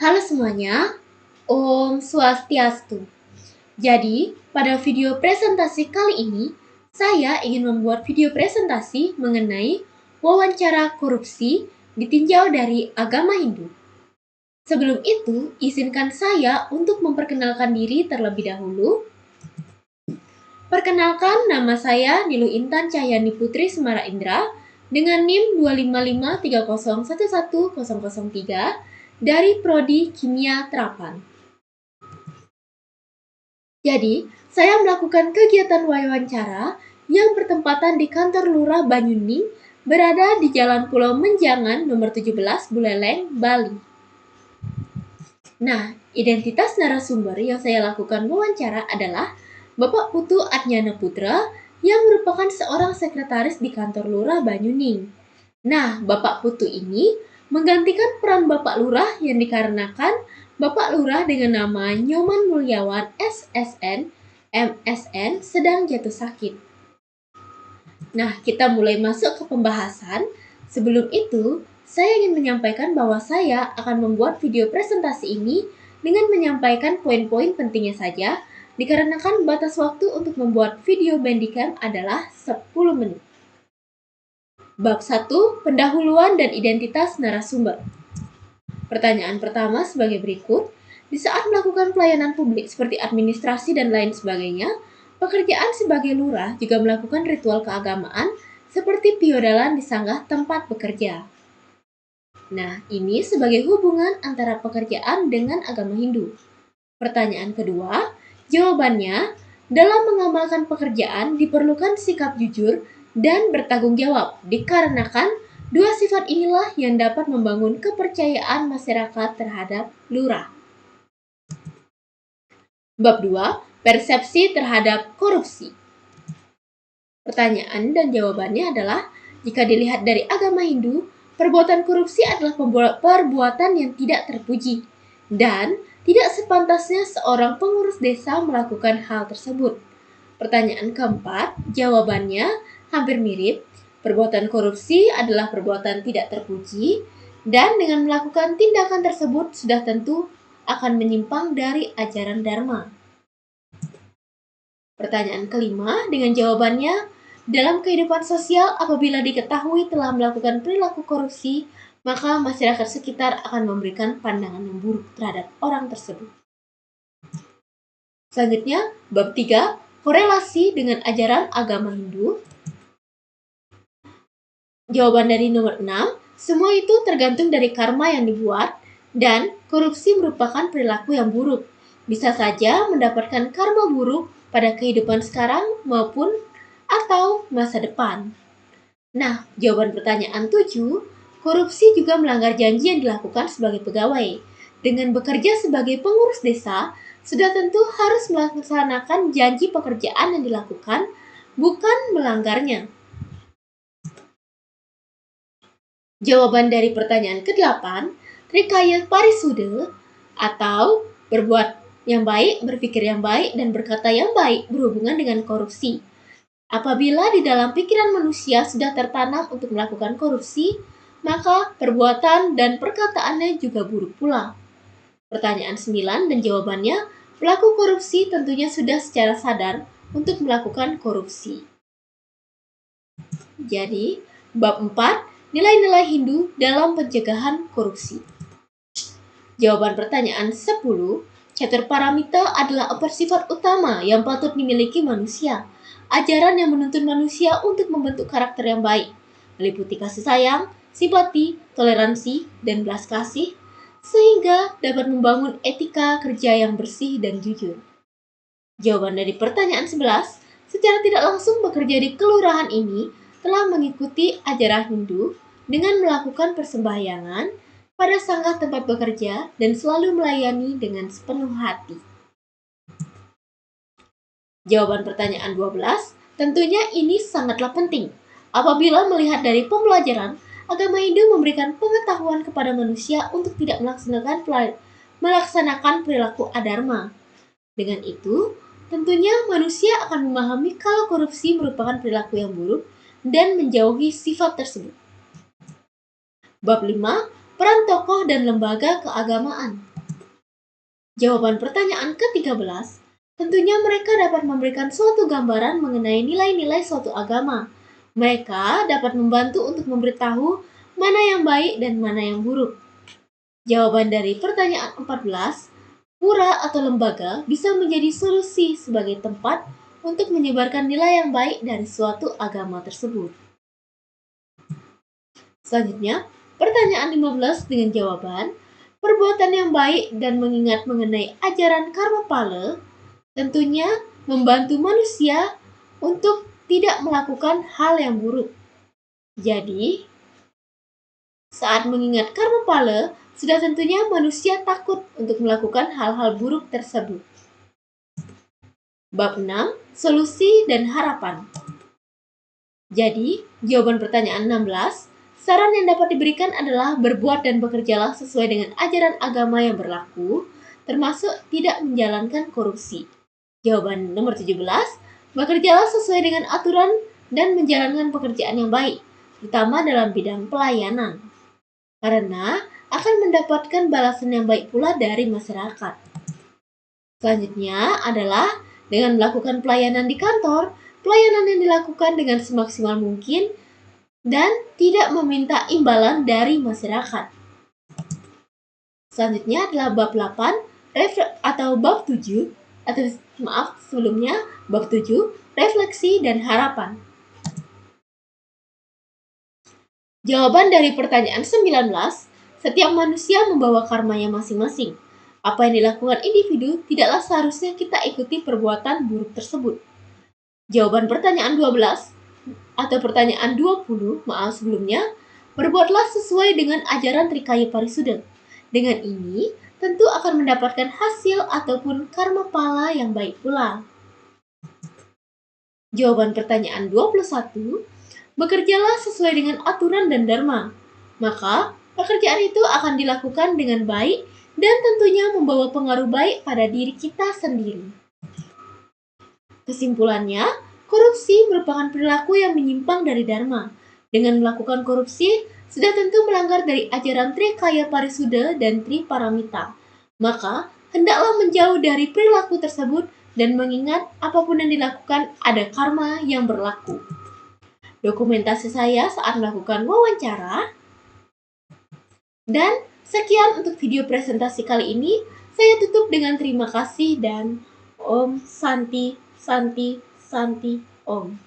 Halo semuanya, Om Swastiastu. Jadi, pada video presentasi kali ini, saya ingin membuat video presentasi mengenai wawancara korupsi ditinjau dari agama Hindu. Sebelum itu, izinkan saya untuk memperkenalkan diri terlebih dahulu. Perkenalkan, nama saya Nilu Intan Cahyani Putri Semara Indra dengan NIM 25530111003 dari Prodi Kimia Terapan. Jadi, saya melakukan kegiatan wawancara yang bertempatan di kantor Lurah Banyuning berada di Jalan Pulau Menjangan nomor 17 Buleleng, Bali. Nah, identitas narasumber yang saya lakukan wawancara adalah Bapak Putu Atnyana Putra yang merupakan seorang sekretaris di kantor Lurah Banyuning. Nah, Bapak Putu ini menggantikan peran Bapak Lurah yang dikarenakan Bapak Lurah dengan nama Nyoman Mulyawan SSN, MSN sedang jatuh sakit. Nah, kita mulai masuk ke pembahasan. Sebelum itu, saya ingin menyampaikan bahwa saya akan membuat video presentasi ini dengan menyampaikan poin-poin pentingnya saja, dikarenakan batas waktu untuk membuat video Bandicam adalah 10 menit. Bab 1, pendahuluan dan identitas narasumber. Pertanyaan pertama sebagai berikut. Di saat melakukan pelayanan publik seperti administrasi dan lain sebagainya, pekerjaan sebagai lurah juga melakukan ritual keagamaan seperti piodalan di sanggah tempat bekerja. Nah, ini sebagai hubungan antara pekerjaan dengan agama Hindu. Pertanyaan kedua, jawabannya, dalam mengamalkan pekerjaan diperlukan sikap jujur dan bertanggung jawab, dikarenakan dua sifat inilah yang dapat membangun kepercayaan masyarakat terhadap lurah. Bab 2, persepsi terhadap korupsi. Pertanyaan dan jawabannya adalah, jika dilihat dari agama Hindu, perbuatan korupsi adalah perbuatan yang tidak terpuji, dan tidak sepantasnya seorang pengurus desa melakukan hal tersebut. Pertanyaan keempat, jawabannya hampir mirip. Perbuatan korupsi adalah perbuatan tidak terpuji, dan dengan melakukan tindakan tersebut sudah tentu akan menyimpang dari ajaran Dharma. Pertanyaan kelima, dengan jawabannya, dalam kehidupan sosial apabila diketahui telah melakukan perilaku korupsi, maka masyarakat sekitar akan memberikan pandangan yang buruk terhadap orang tersebut. Selanjutnya, bab 3, korelasi dengan ajaran agama Hindu. Jawaban dari nomor 6, semua itu tergantung dari karma yang dibuat, dan korupsi merupakan perilaku yang buruk. Bisa saja mendapatkan karma buruk pada kehidupan sekarang maupun atau masa depan. Nah, jawaban pertanyaan 7, korupsi juga melanggar janji yang dilakukan sebagai pegawai. Dengan bekerja sebagai pengurus desa, sudah tentu harus melaksanakan janji pekerjaan yang dilakukan, bukan melanggarnya. Jawaban dari pertanyaan ke-8, Trikaya Parisude atau berbuat yang baik, berpikir yang baik, dan berkata yang baik berhubungan dengan korupsi. Apabila di dalam pikiran manusia sudah tertanam untuk melakukan korupsi, maka perbuatan dan perkataannya juga buruk pula. Pertanyaan 9 dan jawabannya, pelaku korupsi tentunya sudah secara sadar untuk melakukan korupsi. Jadi, bab 4, nilai-nilai Hindu dalam pencegahan korupsi. Jawaban pertanyaan 10, Caturparamita adalah 4 sifat utama yang patut dimiliki manusia. Ajaran yang menuntun manusia untuk membentuk karakter yang baik, meliputi kasih sayang, simpati, toleransi, dan belas kasih, sehingga dapat membangun etika kerja yang bersih dan jujur. Jawaban dari pertanyaan 11, secara tidak langsung bekerja di kelurahan ini telah mengikuti ajaran Hindu dengan melakukan persembahyangan pada sanggah tempat bekerja dan selalu melayani dengan sepenuh hati. Jawaban pertanyaan 12, tentunya ini sangatlah penting. Apabila melihat dari pembelajaran, agama Hindu memberikan pengetahuan kepada manusia untuk tidak melaksanakan perilaku adharma. Dengan itu, tentunya manusia akan memahami kalau korupsi merupakan perilaku yang buruk dan menjauhi sifat tersebut. Bab 5, peran tokoh dan lembaga keagamaan. Jawaban pertanyaan ke-13, tentunya mereka dapat memberikan suatu gambaran mengenai nilai-nilai suatu agama. Mereka dapat membantu untuk memberitahu mana yang baik dan mana yang buruk. Jawaban dari pertanyaan 14, pura atau lembaga bisa menjadi solusi sebagai tempat untuk menyebarkan nilai yang baik dari suatu agama tersebut. Selanjutnya, pertanyaan 15 dengan jawaban, perbuatan yang baik dan mengingat mengenai ajaran karma pala tentunya membantu manusia untuk tidak melakukan hal yang buruk. Jadi, saat mengingat karma pala, sudah tentunya manusia takut untuk melakukan hal-hal buruk tersebut. Bab 6, solusi dan harapan. Jadi, jawaban pertanyaan 16, saran yang dapat diberikan adalah berbuat dan bekerjalah sesuai dengan ajaran agama yang berlaku, termasuk tidak menjalankan korupsi. Jawaban nomor 17, bekerjalah sesuai dengan aturan dan menjalankan pekerjaan yang baik, terutama dalam bidang pelayanan, karena akan mendapatkan balasan yang baik pula dari masyarakat. Selanjutnya adalah dengan melakukan pelayanan di kantor, pelayanan yang dilakukan dengan semaksimal mungkin dan tidak meminta imbalan dari masyarakat. Selanjutnya adalah bab 8 atau bab 7 atau sebelumnya bab 7 refleksi dan harapan. Jawaban dari pertanyaan 19, setiap manusia membawa karmanya masing-masing. Apa yang dilakukan individu tidaklah seharusnya kita ikuti perbuatan buruk tersebut. Jawaban pertanyaan 12 atau pertanyaan 20, sebelumnya, berbuatlah sesuai dengan ajaran Trikaya Parisuda. Dengan ini, tentu akan mendapatkan hasil ataupun karma pala yang baik pula. Jawaban pertanyaan 21, bekerjalah sesuai dengan aturan dan dharma. Maka, pekerjaan itu akan dilakukan dengan baik dan tentunya membawa pengaruh baik pada diri kita sendiri. Kesimpulannya, korupsi merupakan perilaku yang menyimpang dari dharma. Dengan melakukan korupsi, sudah tentu melanggar dari ajaran Trikaya Parisuda dan Triparamita. Maka, hendaklah menjauh dari perilaku tersebut dan mengingat apapun yang dilakukan ada karma yang berlaku. Dokumentasi saya saat melakukan wawancara. Dan sekian untuk video presentasi kali ini. Saya tutup dengan terima kasih dan Om Santi Santi Santi Om.